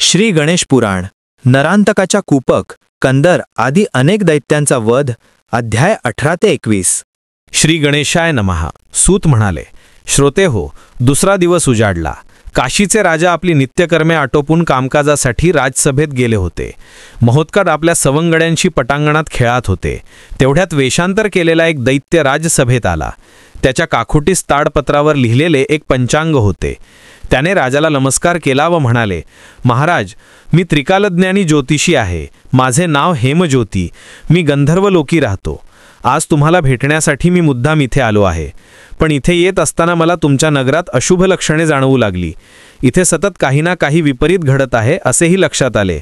श्री गणेश पुराण, नरांतकाच्या कूपक, कंदर आदी अनेक दैत्यांचा वध, अध्याय 18 ते 21। श्री गणेशाय नमः। सूत म्हणाले, श्रोते हो, दुसरा दिवस उजाडला। काशीचे राजा आपली नित्यकर्मे आटोपून कामकाजासाठी राजसभेत गेले होते। महोत्कट आपल्या सवंगड्यांशी पटांगणात खेळात होते। तेवढ्यात वेषांतर केलेला एक दैत्य राजसभेत आला। त्याच्या काखुटीस ताडपत्रावर लिहिलेले एक पंचांग होते। त्याने राजाला नमस्कार केला व म्हणाले, महाराज, मी त्रिकालज्ञानी ज्योतिषी आहे। माझे नाव हेमज्योती। मी गंधर्वलोकी राहतो। आज तुम्हाला भेटण्यासाठी मी मुद्दाम इथे आलो आहे। पण इथे येत असताना मला तुमच्या नगरात अशुभ लक्षणे जाणवू लागली। इथे सतत काही ना काही विपरीत घडत आहे असेही लक्षात आले।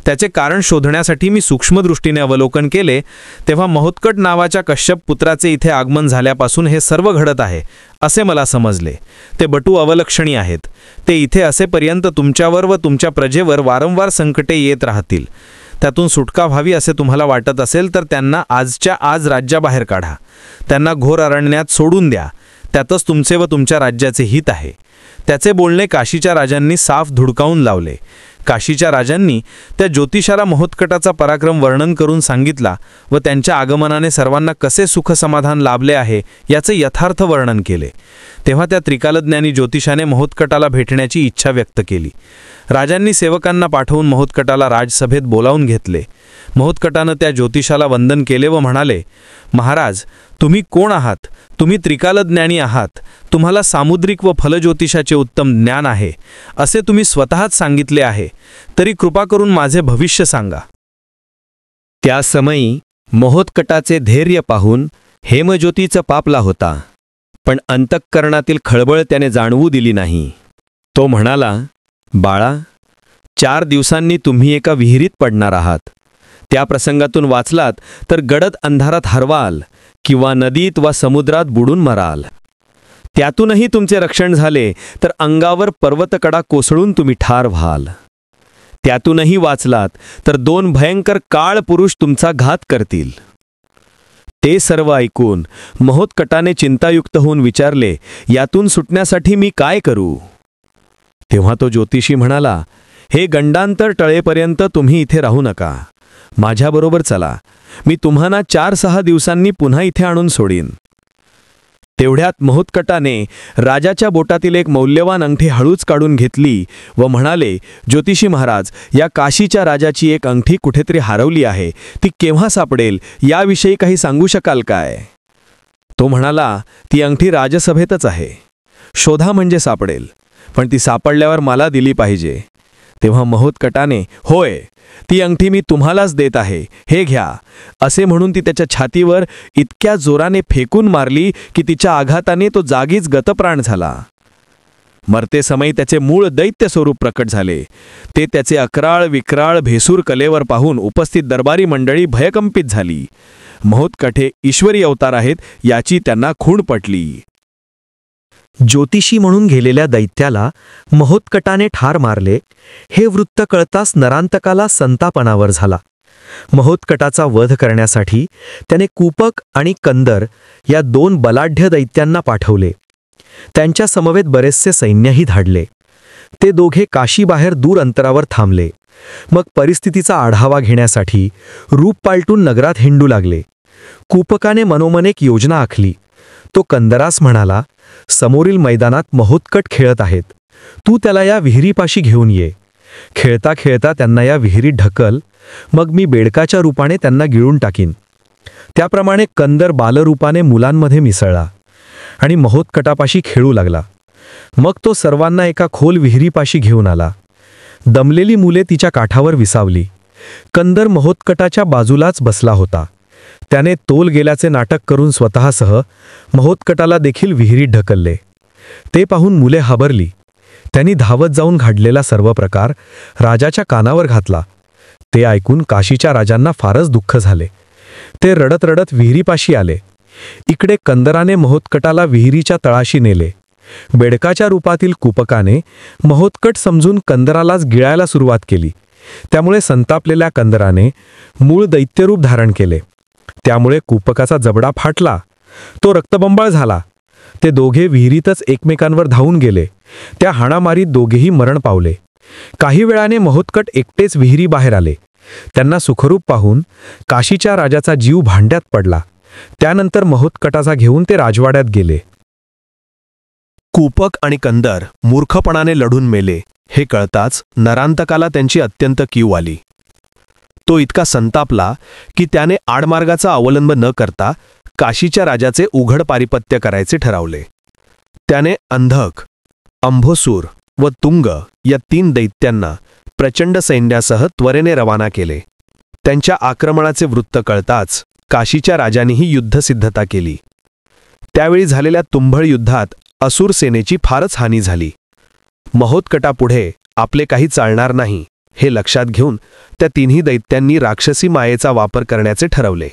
त्याचे कारण शोधण्यासाठी मी सूक्ष्मदृष्टीने अवलोकन केले, तेव्हा महोत्कट नावाच्या कश्यप पुत्राचे इथे आगमन झाल्यापासून हे सर्व घडत आहे असे मला समजले। ते बटू अवलक्षणी आहेत। ते इथे असेपर्यंत तुमच्यावर व तुमच्या प्रजेवर वारंवार संकटे येत राहतील। त्यातून सुटका व्हावी असे तुम्हाला वाटत असेल तर त्यांना आजच्या आज राज्याबाहेर काढा। त्यांना घोर अरण्यात सोडून द्या। त्यातच तुमचे व तुमच्या राज्याचे हित आहे। त्याचे बोलणे काशीच्या राजांनी साफ धुडकावून लावले। काशीच्या राजांनी त्या ज्योतिषाला महोत्कटाचा पराक्रम वर्णन करून सांगितला व त्यांच्या आगमनाने सर्वांना कसे सुख समाधान लाभले आहे याचे यथार्थ वर्णन केले। तेव्हा त्या त्रिकालज्ञानी ज्योतिषाने महोत्कटाला भेटण्याची इच्छा व्यक्त केली। राजांनी सेवकांना पाठवून महोत्कटाला राजसभेत बोलावून घेतले। महोत्कटानं त्या ज्योतिषाला वंदन केले व म्हणाले, महाराज, तुम्ही कोण आहात? तुम्ही त्रिकालज्ञानी आहात। तुम्हाला सामुद्रिक व फलज्योतिषाचे उत्तम ज्ञान आहे असे तुम्ही स्वतःच सांगितले आहे। तरी कृपा करून माझे भविष्य सांगा। त्या समयी महोत्कटाचे धैर्य पाहून हेमज्योतीचा पापला होता, पण अंतःकरणातील खळबळ त्याने जाणवू दिली नाही। तो म्हणाला, बाळा, 4 दिवसांनी तुम्ही एका विहिरीत पडणार आहात। त्या प्रसंगातून वाचलात तर गडद अंधारात हरवाल किंवा नदीत वा समुद्रात बुडून मराल। त्यातूनही तुमचे रक्षण झाले तर अंगावर पर्वतकडा कोसळून तुम्ही ठार व्हाल। त्यातूनही वाचलात तर 2 भयंकर काळ पुरुष तुमचा घात करतील। ते सर्व ऐकून महोत्कटाने चिंतायुक्त होऊन विचारले, यातून सुटण्यासाठी मी काय करू? तेव्हा तो ज्योतिषी म्हणाला, हे गंडांतर टळेपर्यंत तुम्ही इथे राहू नका। माझ्याबरोबर चला। मी तुम्हाला 4-6 दिवसांनी पुन्हा इथे आणून सोडीन। तेवढ्यात महोत्कटाने राजाच्या बोटातील एक मौल्यवान अंगठी हळूच काढून घेतली व म्हणाले, ज्योतिषी महाराज, या काशीच्या राजाची एक अंगठी कुठेतरी हरवली आहे। ती केव्हा सापडेल याविषयी काही सांगू शकाल काय? तो म्हणाला, ती अंगठी राजसभेतच आहे। शोधा म्हणजे सापडेल, पण ती सापडल्यावर मला दिली पाहिजे। तेव्हा महोत्कटाने, होय, ती अंगठी मी तुम्हालाच देत आहे, हे घ्या, असे म्हणून ती त्याच्या छातीवर इतक्या जोराने फेकून मारली की तिच्या आघाताने तो जागीच गतप्राण झाला। मरते समय त्याचे मूळ दैत्य स्वरूप प्रकट झाले। ते त्याचे अकराळ विक्राळ भेसूर कलेवर पाहून उपस्थित दरबारी मंडळी भयकंपित झाली। महोत्कट ईश्वरी अवतार आहेत याची त्यांना खूण पटली। ज्योतिषी म्हणून गेलेल्या दैत्याला महोत्कटाने ठार मारले हे वृत्त कळताच नरांतकाला संतापनावर झाला। महोत्कटाचा वध करण्यासाठी त्याने कूपक आणि कंदर या 2 बलाढ्य दैत्यांना पाठवले। त्यांच्या समवेत बरेचसे सैन्यही धाडले। ते दोघे काशीबाहेर दूर अंतरावर थांबले। मग परिस्थितीचा आढावा घेण्यासाठी रूप पालटून नगरात हिंडू लागले। कूपकाने मनोमन एक योजना आखली। तो कंदरास म्हणाला, समोरील मैदानात महोत्कट खेळत आहेत। तू त्याला या विहिरीपाशी घेऊन ये। खेळता खेळता त्यांना या विहिरीत ढकल, मग मी बेडकाच्या रूपाने त्यांना गिळून टाकीन। त्याप्रमाणे कंदर बालरूपाने मुलांमध्ये मिसळला आणि महोत्कटापाशी खेळू लागला। मग तो सर्वांना एका खोल विहिरीपाशी घेऊन आला। दमलेली मुले तिच्या काठावर विसावली। कंदर महोत्कटाच्या बाजूलाच बसला होता। त्याने तोल गेल्याचे नाटक करून स्वतःसह महोत्कटाला देखील विहिरीत ढकलले। ते पाहून मुले हाबरली। त्यांनी धावत जाऊन घडलेला सर्व प्रकार राजाच्या कानावर घातला। ते ऐकून काशीच्या राजांना फारच दुःख झाले। ते रडत रडत विहिरीपाशी आले। इकडे कंदराने महोत्कटाला विहिरीच्या तळाशी नेले। बेडकाच्या रूपातील कूपकाने महोत्कट समजून कंदरालाच गिळायला सुरुवात केली। त्यामुळे संतापलेल्या कंदराने मूळ दैत्यरूप धारण केले। त्यामुळे कूपकाचा जबडा फाटला। तो रक्तबंबाळ झाला। ते दोघे विहिरीतच एकमेकांवर धावून गेले। त्या हाणामारीत दोघेही मरण पावले। काही वेळाने महोत्कट एकटेच विहिरीबाहेर आले. त्यांना सुखरूप पाहून काशीच्या राजाचा जीव भांड्यात पडला. त्यानंतर महोत्कटाचा घेऊन ते राजवाड्यात गेले. कूपक आणि कंदर मूर्खपणाने लढून मेले हे कळताच नरांतकाला त्यांची अत्यंत कीव आली. तो इतका संतापला की त्याने आडमार्गाचा अवलंब न करता काशीच्या राजाचे उघड पारिपत्य करायचे ठरवले. त्याने अंधक, अंभोसूर व तुंग या 3 दैत्यांना प्रचंड सैन्यासह त्वरेने रवाना केले. त्यांच्या आक्रमणाचे वृत्त कळताच काशीच्या राजांनीही युद्धसिद्धता केली. त्यावेळी झालेल्या तुंबळ युद्धात असुर सेनेची फारच हानी झाली. महोत्कटापुढे आपले काही चालणार नाही हे लक्षात घेऊन त्या 3ही दैत्यांनी राक्षसी मायेचा वापर करण्याचे ठरवले.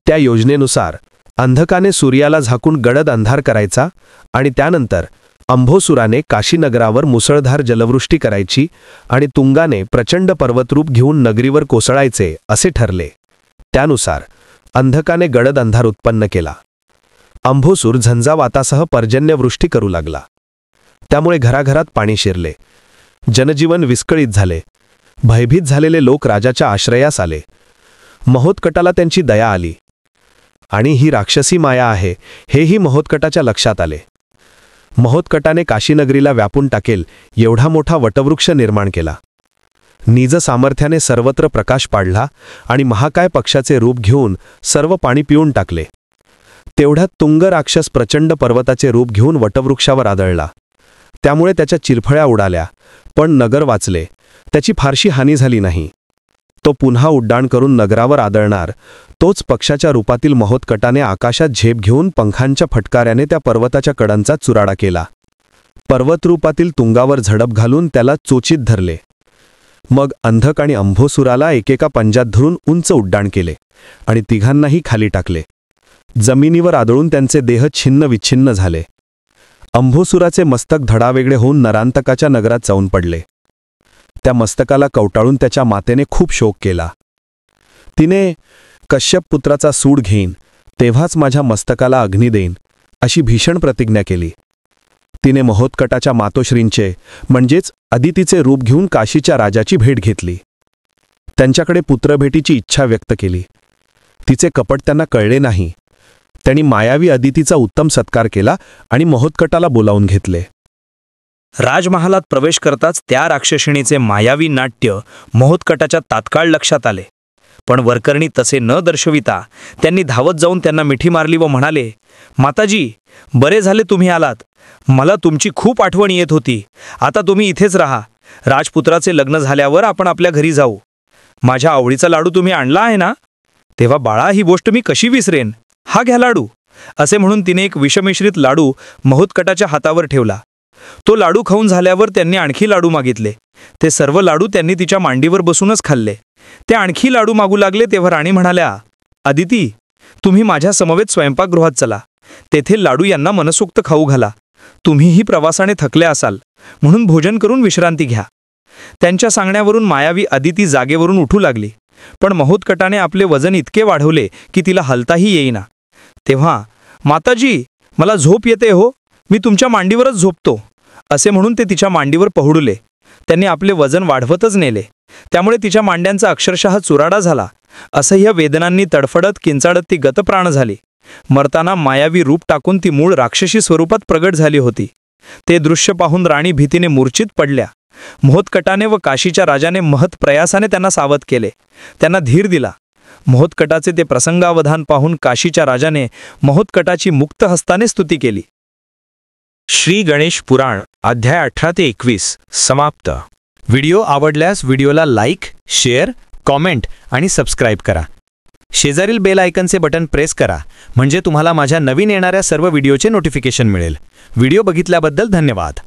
त्या योजनेनुसार अंधकाने सूर्याला झाकून गडद अंधार करायचा आणि त्यानंतर अंभोसुराने काशीनगरावर मुसळधार जलवृष्टी करायची आणि तुंगाने प्रचंड पर्वतरूप घेऊन नगरीवर कोसळायचे असे ठरले. त्यानुसार अंधकाने गडद अंधार उत्पन्न केला. अंभोसूर झंझावातासह पर्जन्यवृष्टी करू लागला. त्यामुळे घराघरात पाणी शिरले. जनजीवन विस्कळीत झाले. भयभीत झालेले लोक राजाच्या आश्रयास आले. महोत्कटाला त्यांची दया आली आणि ही राक्षसी माया आहे हेही महोत्कटाच्या लक्षात आले. महोत्कटाने काशीनगरीला व्यापून टाकेल एवढा मोठा वटवृक्ष निर्माण केला. निज सामर्थ्याने सर्वत्र प्रकाश पाडला आणि महाकाय पक्षाचे रूप घेऊन सर्व पाणी पिऊन टाकले. तेवढ्यात तुंग राक्षस प्रचंड पर्वताचे रूप घेऊन वटवृक्षावर आदळला. त्यामुळे त्याच्या चिरफळ्या उडाल्या, पण नगर वाचले. त्याची फारशी हानी झाली नाही. तो पुन्हा उड्डाण करून नगरावर आदळणार तोच पक्षाच्या रूपातील महोत्कटाने आकाशात झेप घेऊन पंखांच्या फटकाऱ्याने त्या पर्वताच्या कडांचा चुराडा केला. पर्वतरूपातील तुंगावर झडप घालून त्याला चोचीत धरले. मग अंधक आणि अंभोसुराला एकेका पंजात धरून उंच उड्डाण केले आणि तिघांनाही खाली टाकले. जमिनीवर आदळून त्यांचे देह छिन्न विच्छिन्न झाले. अंभोसुराचे मस्तक धडावेगळे होऊन नरांतकाच्या नगरात जाऊन पडले. त्या मस्तकाला कवटाळून त्याच्या मातेने खूप शोक केला. तिने कश्यप पुत्राचा सूड घेईन तेव्हाच माझ्या मस्तकाला अग्नी देईन अशी भीषण प्रतिज्ञा केली. तिने महोत्कटाच्या मातोश्रींचे म्हणजेच अदितीचे रूप घेऊन काशीच्या राजाची भेट घेतली. त्यांच्याकडे पुत्रभेटीची इच्छा व्यक्त केली. तिचे कपट त्यांना कळले नाही. त्यांनी मायावी अदितीचा उत्तम सत्कार केला आणि महोत्कटाला बोलावून घेतले. राजमहालात प्रवेश करताच त्या राक्षसिणीचे मायावी नाट्य महोत्कटाच्या तात्काळ लक्षात आले. पण वरकरणी तसे न दर्शविता त्यांनी धावत जाऊन त्यांना मिठी मारली व म्हणाले, माताजी, बरे झाले तुम्ही आलात. मला तुमची खूप आठवण येत होती. आता तुम्ही इथेच राहा. राजपुत्राचे लग्न झाल्यावर आपण आपल्या घरी जाऊ. माझ्या आवडीचा लाडू तुम्ही आणला आहे ना? तेव्हा बाळा, ही गोष्ट मी कशी विसरेन. हा घ्या लाडू. असे म्हणून तिने एक विषमिश्रित लाडू महोत्कटाच्या हातावर ठेवला. तो लाडू खाऊन झाल्यावर त्यांनी आणखी लाडू मागितले. ते सर्व लाडू त्यांनी तिच्या मांडीवर बसूनच खाल्ले. ते आणखी लाडू मागू लागले तेव्हा राणी म्हणाल्या, अदिती, तुम्ही माझ्या समवेत स्वयंपाकगृहात चला. तेथे लाडू यांना मनसोक्त खाऊ घाला. तुम्हीही प्रवासाने थकले असाल, म्हणून भोजन करून विश्रांती घ्या. त्यांच्या सांगण्यावरून मायावी अदिती जागेवरून उठू लागली. पण महोत्कटाने आपले वजन इतके वाढवले की तिला हलताही येईना. तेव्हा, माताजी, मला झोप येते हो, मी तुमच्या मांडीवरच झोपतो असे म्हणून ते तिच्या मांडीवर पहुडले. त्यांनी आपले वजन वाढवतच नेले. त्यामुळे तिच्या मांड्यांचा अक्षरशः चुराडा झाला. असह्य वेदनांनी तडफडत किंचाळत ती गतप्राण झाली. मरताना मायावी रूप टाकून ती मूळ राक्षसी स्वरूपात प्रगट झाली होती. ते दृश्य पाहून राणी भीतीने मूर्छित पडल्या. महोत्कटाने व काशीच्या राजाने महत् प्रयासाने त्यांना सावध केले. त्यांना धीर दिला. महोत्कटाचे ते प्रसंगावधान पाहून काशीच्या राजाने महोत्कटाची मुक्त हस्ताने स्तुती केली. श्री गणेश पुराण अध्याय 18 ते 21 समाप्त. व्हिडिओ आवडल्यास व्हिडिओला लाईक, शेअर, कॉमेंट आणि सबस्क्राईब करा. शेजारील बेल आयकनचे बटन प्रेस करा म्हणजे तुम्हाला माझ्या नवीन येणाऱ्या सर्व व्हिडिओचे नोटिफिकेशन मिळेल. व्हिडिओ बघितल्याबद्दल धन्यवाद.